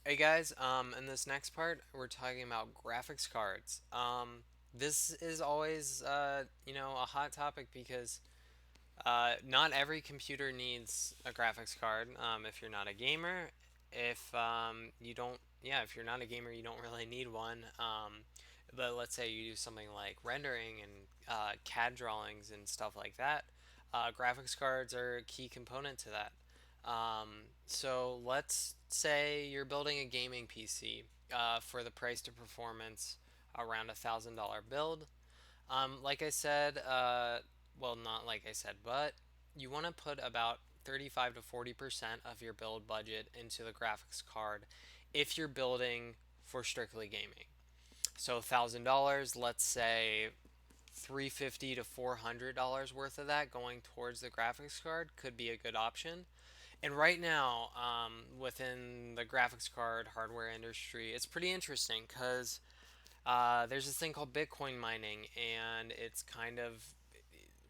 Hey guys, in this next part, we're talking about graphics cards. This is always, a hot topic because not every computer needs a graphics card. If you're not a gamer, if you don't, yeah, if you're not a gamer, you don't really need one. But let's say you do something like rendering and CAD drawings and stuff like that. Graphics cards are a key component to that. So let's say you're building a gaming PC for the price to performance around $1,000 build. Like I said, well, not like I said, but you want to put about 35 to 40% of your build budget into the graphics card if you're building for strictly gaming. So $1,000, let's say 350 to $400 worth of that going towards the graphics card could be a good option. And right now, within the graphics card hardware industry, it's pretty interesting because there's this thing called Bitcoin mining, and it's kind of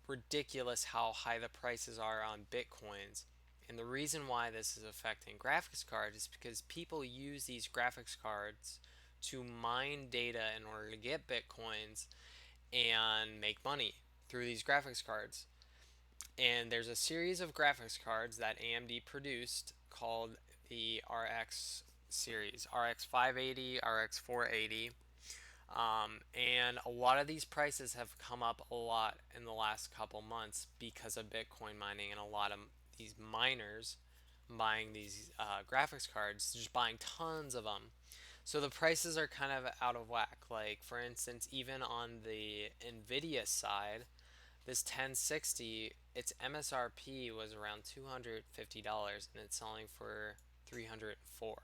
ridiculous how high the prices are on Bitcoins. And the reason why this is affecting graphics cards is because people use these graphics cards to mine data in order to get Bitcoins and make money through these graphics cards. And there's a series of graphics cards that AMD produced called the RX series, RX 580, RX 480. And a lot of these prices have come up a lot in the last couple months because of Bitcoin mining and a lot of these miners buying these graphics cards, just buying tons of them. So the prices are kind of out of whack. Like, for instance, even on the Nvidia side, this 1060, its MSRP was around $250 and it's selling for 304.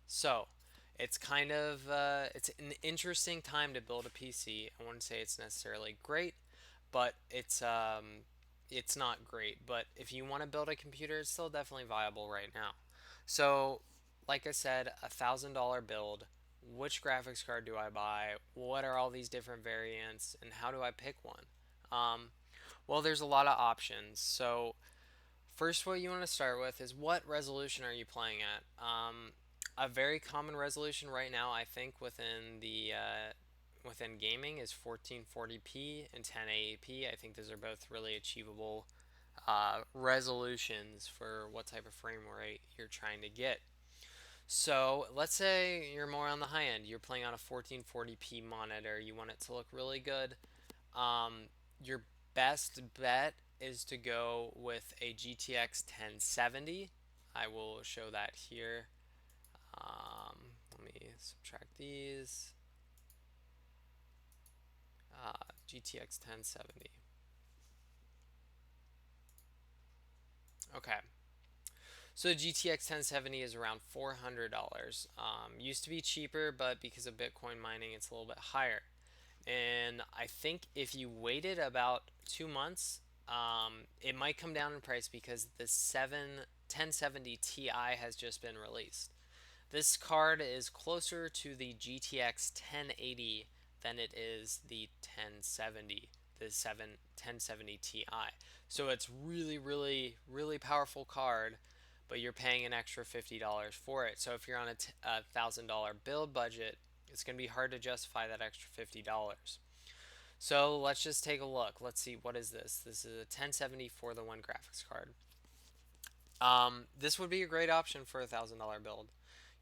So, it's kind of it's an interesting time to build a PC. I wouldn't say it's necessarily great, but it's not great. But if you want to build a computer, it's still definitely viable right now. So, like I said, $1,000 build. Which graphics card do I buy? What are all these different variants, and how do I pick one? Um, well, there's a lot of options. So, first, what you want to start with is what resolution are you playing at? A very common resolution right now, I think, within gaming is 1440p and 1080p. I think those are both really achievable resolutions for what type of frame rate you're trying to get. So let's say you're more on the high end. You're playing on a 1440p monitor. You want it to look really good. Your best bet is to go with a GTX 1070. I will show that here. Let me subtract these. GTX 1070. Okay. So GTX 1070 is around $400. Used to be cheaper, but because of Bitcoin mining, it's a little bit higher. And I think if you waited about 2 months, it might come down in price because the 1070 Ti has just been released. This card is closer to the GTX 1080 than it is the 1070, the 1070 Ti. So it's really, really, really powerful card, but you're paying an extra $50 for it. So if you're on a $1,000 build budget, it's going to be hard to justify that extra $50. So let's just take a look. Let's see, what is this? This is a 1070 for the one graphics card. This would be a great option for $1,000 build.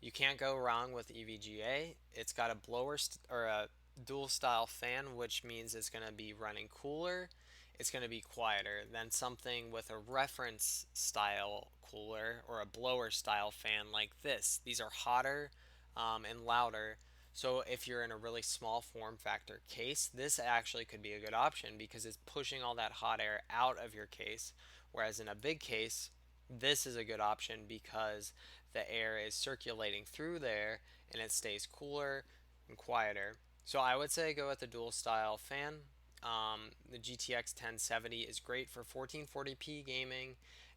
You can't go wrong with EVGA. It's got a or a dual style fan, which means it's going to be running cooler. It's going to be quieter than something with a reference style cooler or a blower style fan like this. These are hotter and louder. So if you're in a really small form factor case, this actually could be a good option because it's pushing all that hot air out of your case. Whereas in a big case, this is a good option because the air is circulating through there and it stays cooler and quieter. So I would say go with the dual style fan. The GTX 1070 is great for 1440p gaming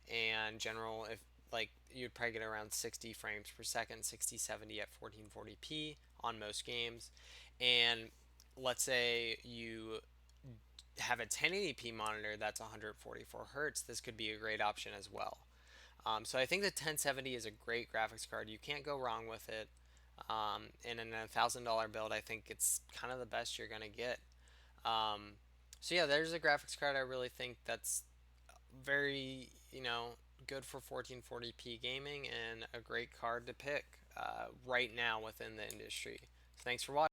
and general if like you'd probably get around 60 frames per second, 60 70 at 1440p on most games. And let's say you have a 1080p monitor that's 144 hertz, this could be a great option as well. So I think the 1070 is a great graphics card. You can't go wrong with it. And in a $1,000 build, I think it's kind of the best you're gonna get. Um, so yeah, there's a graphics card I really think that's very, good for 1440p gaming and a great card to pick right now within the industry. So thanks for watching.